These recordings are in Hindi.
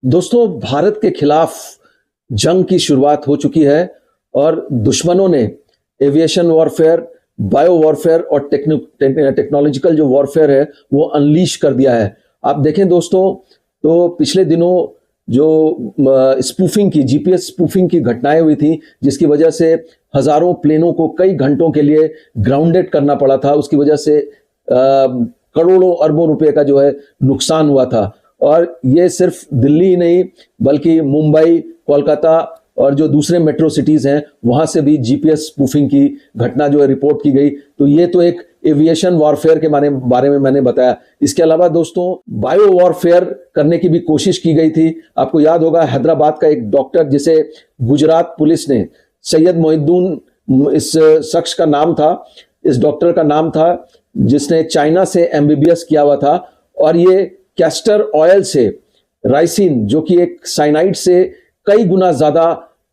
दोस्तों, भारत के खिलाफ जंग की शुरुआत हो चुकी है और दुश्मनों ने एविएशन वॉरफेयर, बायो वॉरफेयर और टेक्नोलॉजिकल जो वॉरफेयर है वो अनलीश कर दिया है। आप देखें दोस्तों, तो पिछले दिनों जो स्पूफिंग की, जीपीएस स्पूफिंग की घटनाएं हुई थी, जिसकी वजह से हजारों प्लेनों को कई घंटों के लिए ग्राउंडेड करना पड़ा था। उसकी वजह से करोड़ों अरबों रुपए का जो है नुकसान हुआ था। और ये सिर्फ दिल्ली ही नहीं बल्कि मुंबई, कोलकाता और जो दूसरे मेट्रो सिटीज हैं वहां से भी जीपीएस स्पूफिंग की घटना जो है रिपोर्ट की गई। तो ये तो एक एविएशन वॉरफेयर के बारे में मैंने बताया। इसके अलावा दोस्तों, बायो वॉरफेयर करने की भी कोशिश की गई थी। आपको याद होगा, हैदराबाद का एक डॉक्टर जिसे गुजरात पुलिस ने, सैयद मोहिद्दीन इस शख्स का नाम था, इस डॉक्टर का नाम था, जिसने चाइना से एमबीबीएस किया हुआ था। और ये कैस्टर ऑयल से राइसिन, जो कि एक साइनाइड से कई गुना ज्यादा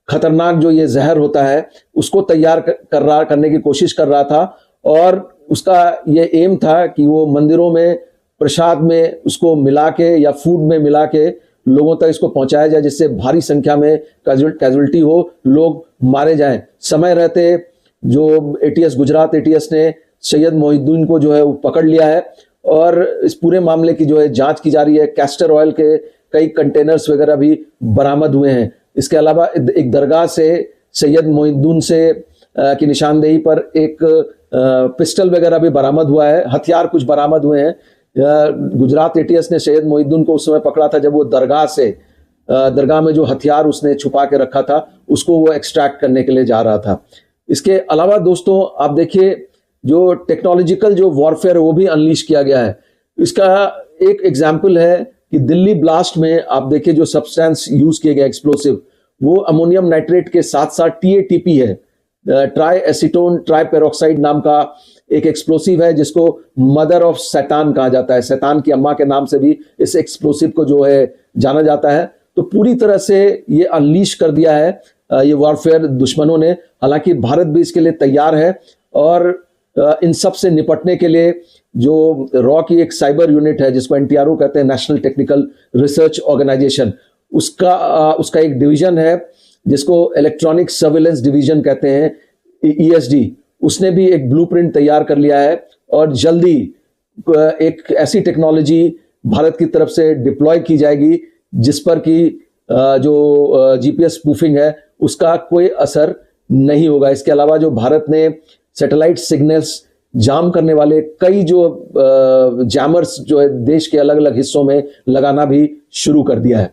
खतरनाक जो ये जहर होता है, उसको तैयार करने की कोशिश कर रहा था। और उसका ये एम था कि वो मंदिरों में प्रसाद में उसको मिला के या फूड में मिला के लोगों तक इसको पहुंचाया जाए, जिससे भारी संख्या में कैजुअलिटी हो, लोग मारे जाएं। समय रहते जो एटीएस, गुजरात एटीएस ने सैयद मोहिद्दीन को जो है वो पकड़ लिया है और इस पूरे मामले की जो है जांच की जा रही है। कैस्टर ऑयल के कई कंटेनर्स वगैरह भी बरामद हुए हैं। इसके अलावा एक दरगाह से सैयद मोहिद्दीन से की निशानदेही पर एक पिस्टल वगैरह भी बरामद हुआ है, हथियार कुछ बरामद हुए हैं। गुजरात एटीएस ने सैयद मोहिद्दीन को उस समय पकड़ा था जब वो दरगाह में जो हथियार उसने छुपा के रखा था उसको वो एक्सट्रैक्ट करने के लिए जा रहा था। इसके अलावा दोस्तों, आप देखिए, जो टेक्नोलॉजिकल जो वॉरफेयर है वो भी अनलीश किया गया है। इसका एक एग्जाम्पल है कि दिल्ली ब्लास्ट में आप देखिए जो सब्सटेंस यूज किए गए एक्सप्लोसिव, वो अमोनियम नाइट्रेट के साथ साथ टीएटीपी है, ट्राई एसीटोन ट्राई पेरोक्साइड नाम का एक एक्सप्लोसिव है, जिसको मदर ऑफ शैतान कहा जाता है। शैतान की अम्मा के नाम से भी इस एक्सप्लोसिव को जो है जाना जाता है। तो पूरी तरह से ये अनलीश कर दिया है ये वॉरफेयर दुश्मनों ने। हालांकि भारत भी इसके लिए तैयार है और इन सब से निपटने के लिए जो रॉ की एक साइबर यूनिट है, जिसको एनटीआरओ कहते हैं, नेशनल टेक्निकल रिसर्च ऑर्गेनाइजेशन, उसका एक डिवीजन है जिसको इलेक्ट्रॉनिक सर्विलेंस डिवीजन कहते हैं, ईएसडी। उसने भी एक ब्लूप्रिंट तैयार कर लिया है और जल्दी एक ऐसी टेक्नोलॉजी भारत की तरफ से डिप्लॉय की जाएगी जिस पर कि जो जीपीएस स्पूफिंग है उसका कोई असर नहीं होगा। इसके अलावा जो भारत ने सैटेलाइट सिग्नल्स जाम करने वाले कई जो जैमर्स जो है देश के अलग अलग हिस्सों में लगाना भी शुरू कर दिया है।